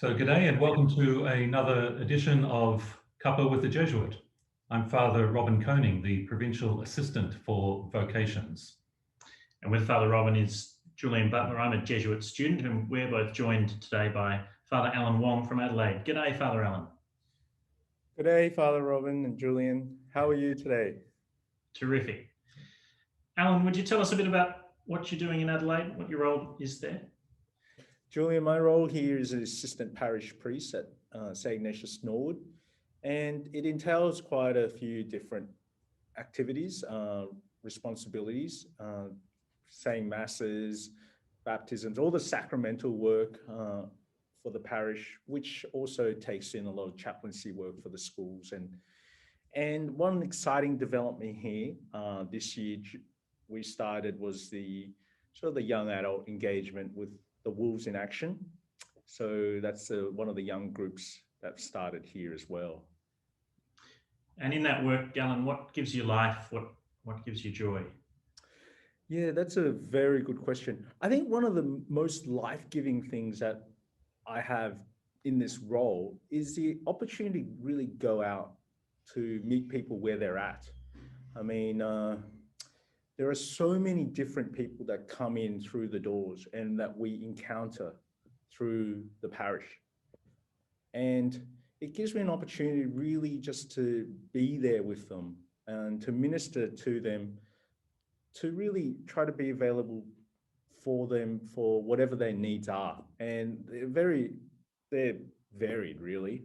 So g'day and welcome to another edition of Cuppa with the Jesuit. I'm Father Robin Koning, the Provincial Assistant for Vocations. And with Father Robin is Julian Butler. I'm a Jesuit student, and we're both joined today by Father Alan Wong from Adelaide. G'day, Father Alan. G'day, Father Robin and Julian. How are you today? Terrific. Alan, would you tell us a bit about what you're doing in Adelaide, what your role is there? Julian, my role here is an Assistant Parish Priest at St Ignatius, Norwood, and it entails quite a few different activities, responsibilities, saying masses, baptisms, all the sacramental work for the parish, which also takes in a lot of chaplaincy work for the schools. And one exciting development here this year we started was the young adult engagement with the Wolves in Action. So that's one of the young groups that started here as well. And in that work, Alan, what gives you life? What gives you joy? Yeah, that's a very good question. I think one of the most life-giving things that I have in this role is the opportunity to really go out to meet people where they're at. I mean, there are so many different people that come in through the doors and that we encounter through the parish. And it gives me an opportunity really just to be there with them and to minister to them, to really try to be available for them for whatever their needs are. And they're varied really,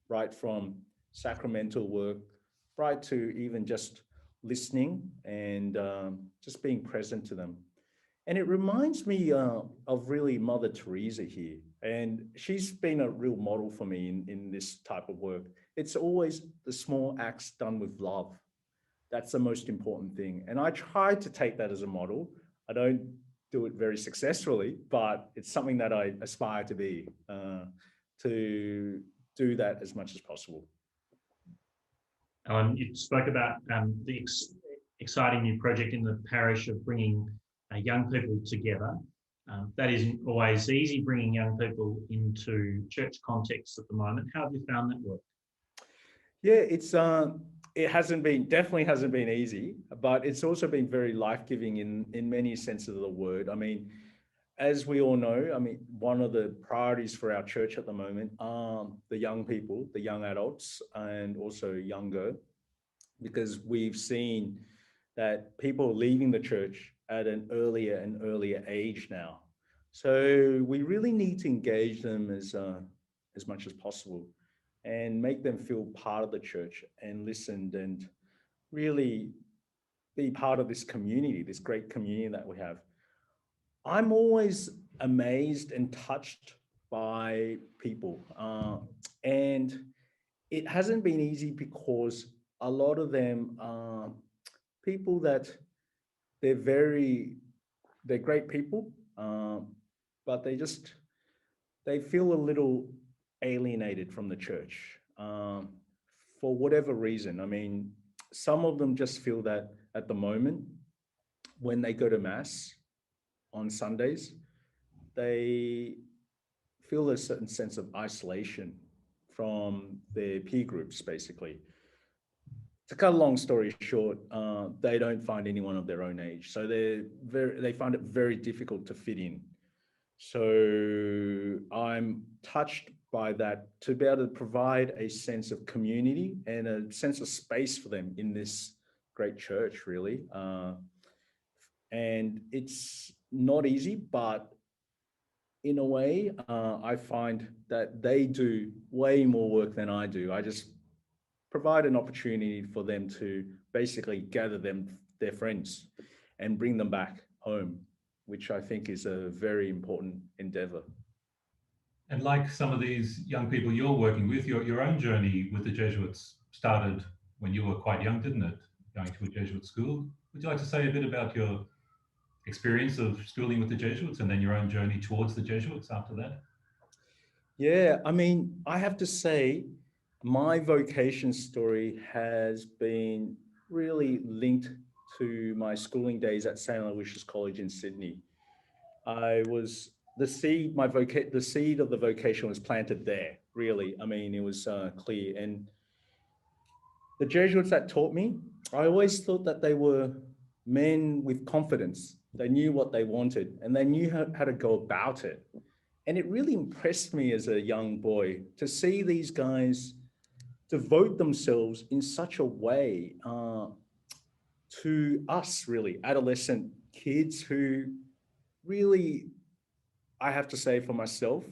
right from sacramental work, right to even just listening and just being present to them. And it reminds me of really Mother Teresa here. And she's been a real model for me in this type of work. It's always the small acts done with love. That's the most important thing. And I try to take that as a model. I don't do it very successfully, but it's something that I aspire to be, to do that as much as possible. Alan, you spoke about the exciting new project in the parish of bringing young people together. That isn't always easy, bringing young people into church contexts at the moment. How have you found that work? Yeah, it definitely hasn't been easy, but it's also been very life-giving in many senses of the word. I mean, as we all know, one of the priorities for our church at the moment are the young people, the young adults, and also younger, because we've seen that people are leaving the church at an earlier and earlier age now. So we really need to engage them as much as possible and make them feel part of the church and listened and really be part of this community, this great community that we have. I'm always amazed and touched by people. And it hasn't been easy because a lot of them are people that they're great people, but they feel a little alienated from the church for whatever reason. I mean, some of them just feel that at the moment when they go to Mass on Sundays, they feel a certain sense of isolation from their peer groups, basically. To cut a long story short, they don't find anyone of their own age. So they find it very difficult to fit in. So I'm touched by that, to be able to provide a sense of community and a sense of space for them in this great church, really. And it's not easy, but in a way, I find that they do way more work than I do. I just provide an opportunity for them to basically gather their friends and bring them back home, which I think is a very important endeavor. And like some of these young people you're working with, your own journey with the Jesuits started when you were quite young, didn't it? Going to a Jesuit school. Would you like to say a bit about your experience of schooling with the Jesuits and then your own journey towards the Jesuits after that? Yeah, I have to say, my vocation story has been really linked to my schooling days at St Ignatius College in Sydney. I was the seed, the seed of the vocation was planted there, really. I mean, it was clear. And the Jesuits that taught me, I always thought that they were men with confidence. They knew what they wanted and they knew how to go about it. And it really impressed me as a young boy to see these guys devote themselves in such a way to us, really, adolescent kids who really, I have to say for myself,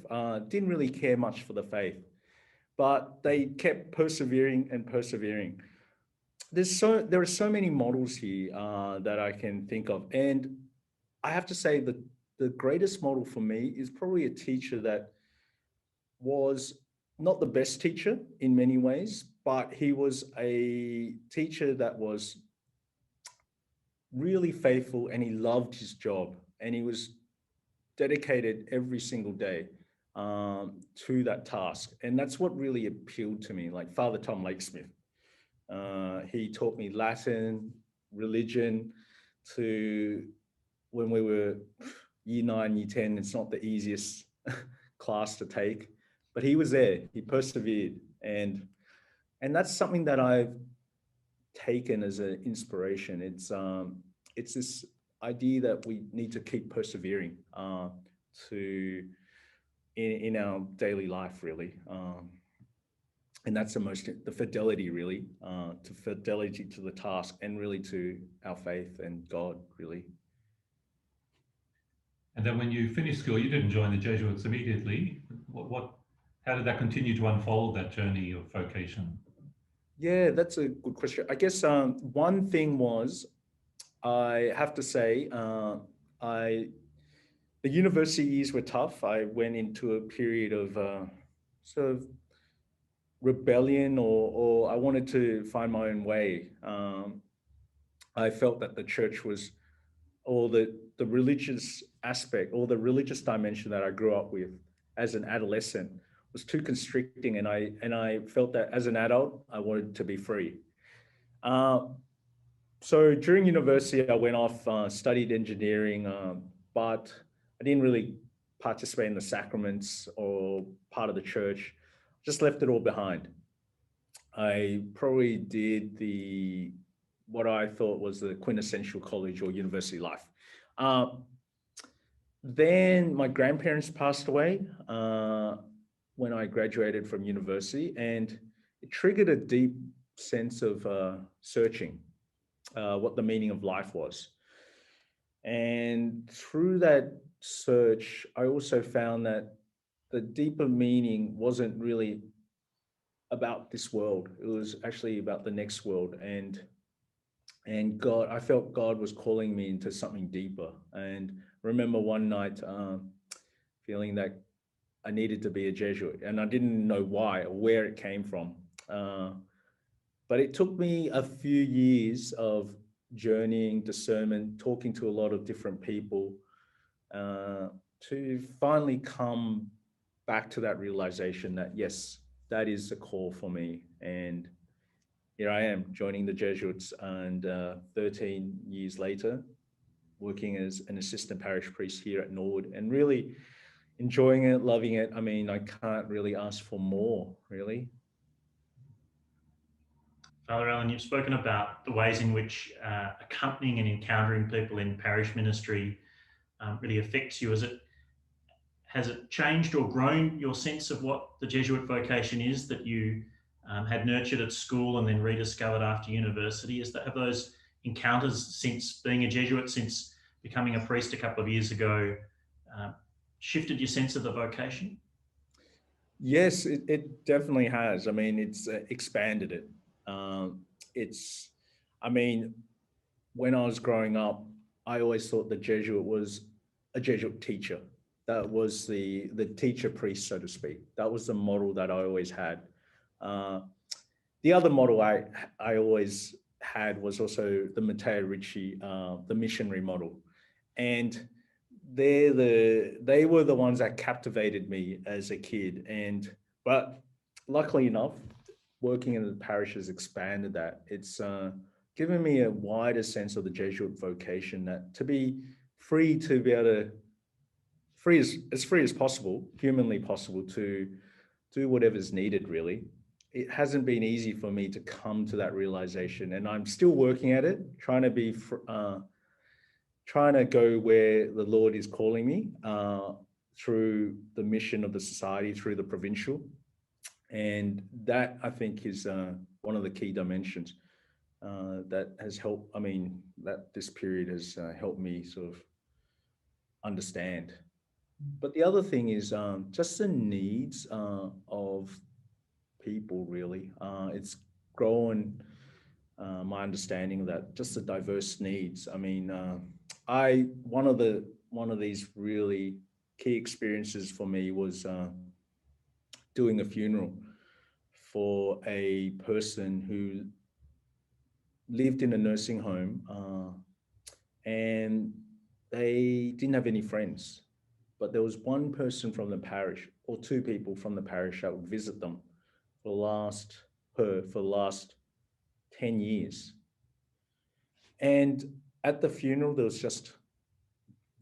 didn't really care much for the faith, but they kept persevering and persevering. There are so many models here that I can think of. And I have to say that the greatest model for me is probably a teacher that was not the best teacher in many ways, but he was a teacher that was really faithful and he loved his job and he was dedicated every single day to that task. And that's what really appealed to me, like Father Tom Lakesmith. He taught me Latin, religion, to when we were year 9, year 10, it's not the easiest class to take, but he was there, he persevered. And that's something that I've taken as an inspiration. It's this idea that we need to keep persevering in our daily life, really. And that's the fidelity, really, to fidelity to the task and really to our faith and God, really. And then when you finished school, you didn't join the Jesuits immediately. How did that continue to unfold, that journey of vocation? Yeah, that's a good question. I guess one thing was, I have to say, the university years were tough. I went into a period of sort of rebellion, or I wanted to find my own way. I felt that the church was, or the religious aspect, or the religious dimension that I grew up with as an adolescent was too constricting, and I felt that as an adult I wanted to be free. So during university I went off, studied engineering, but I didn't really participate in the sacraments or part of the church. Just left it all behind. I probably did what I thought was the quintessential college or university life. Then my grandparents passed away when I graduated from university, and it triggered a deep sense of searching what the meaning of life was. And through that search, I also found that the deeper meaning wasn't really about this world. It was actually about the next world. And God, I felt God was calling me into something deeper. And I remember one night feeling that I needed to be a Jesuit, and I didn't know why or where it came from. But it took me a few years of journeying, discernment, talking to a lot of different people to finally come back to that realization that, yes, that is the call for me. And here I am joining the Jesuits, and 13 years later, working as an assistant parish priest here at Norwood, and really enjoying it, loving it. I mean, I can't really ask for more, really. Father Alan, you've spoken about the ways in which accompanying and encountering people in parish ministry really affects you. Has it changed or grown your sense of what the Jesuit vocation is that you had nurtured at school and then rediscovered after university? Have those encounters since being a Jesuit, since becoming a priest a couple of years ago, shifted your sense of the vocation? Yes, it definitely has. I mean, it's expanded it. I mean, when I was growing up, I always thought the Jesuit was a Jesuit teacher. That was the teacher priest, so to speak. That was the model that I always had. The other model I always had was also the Matteo Ricci, the missionary model. And they were the ones that captivated me as a kid. But luckily enough, working in the parish has expanded that. It's given me a wider sense of the Jesuit vocation, that to be free to be able to free as possible, humanly possible, to do whatever's needed, really. It hasn't been easy for me to come to that realization, and I'm still working at it, trying to go where the Lord is calling me, through the mission of the society, through the provincial. And that, I think, is one of the key dimensions that has helped, that this period has helped me sort of understand. But the other thing is just the needs of people, really. It's grown my understanding of that, just the diverse needs. One of these really key experiences for me was doing a funeral for a person who lived in a nursing home, and they didn't have any friends, but there was one person from the parish, or two people from the parish, that would visit them for the last 10 years. And at the funeral, there was just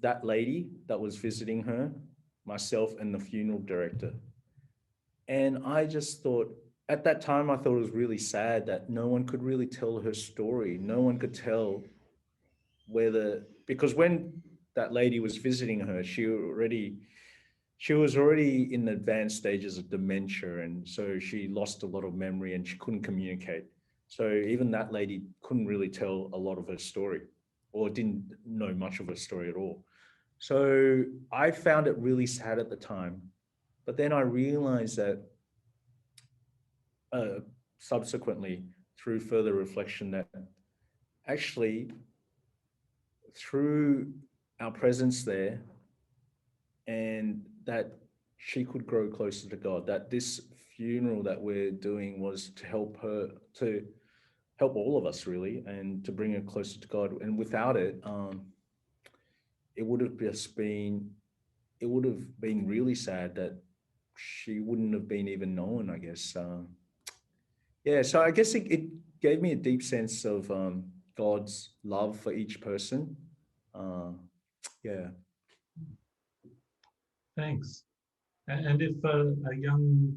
that lady that was visiting her, myself, and the funeral director. And I just thought, at that time, I thought it was really sad that no one could really tell her story. No one could tell because when that lady was visiting her, she was already in the advanced stages of dementia. And so she lost a lot of memory and she couldn't communicate. So even that lady couldn't really tell a lot of her story, or didn't know much of her story at all. So I found it really sad at the time. But then I realized that subsequently, through further reflection, that actually through our presence there, and that she could grow closer to God, that this funeral that we're doing was to help her, to help all of us, really, and to bring her closer to God. And without it, it would have been really sad that she wouldn't have been even known, I guess. So I guess it gave me a deep sense of God's love for each person. Thanks. And if a young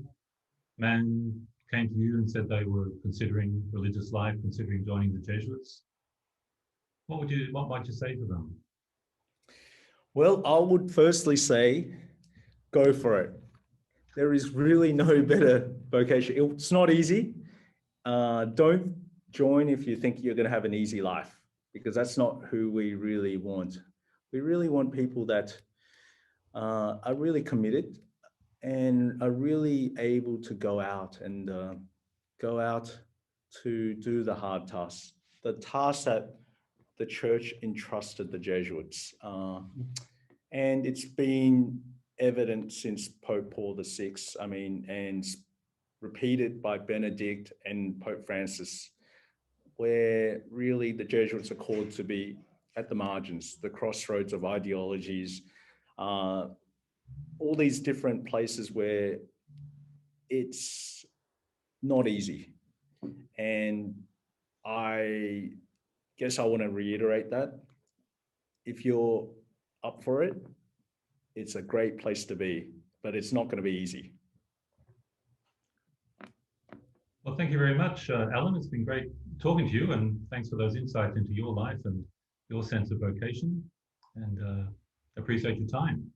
man came to you and said they were considering religious life, considering joining the Jesuits, what might you say to them? Well, I would firstly say, go for it. There is really no better vocation. It's not easy. Don't join if you think you're going to have an easy life, because that's not who we really want. We really want people that are really committed and are really able to go out to do the hard tasks, the tasks that the church entrusted the Jesuits. And it's been evident since Pope Paul VI, and repeated by Benedict and Pope Francis, where really the Jesuits are called to be at the margins, the crossroads of ideologies, all these different places where it's not easy. And I guess I want to reiterate that. If you're up for it, it's a great place to be, but it's not going to be easy. Well, thank you very much, Alan. It's been great talking to you, and thanks for those insights into your life and your sense of vocation, and appreciate your time.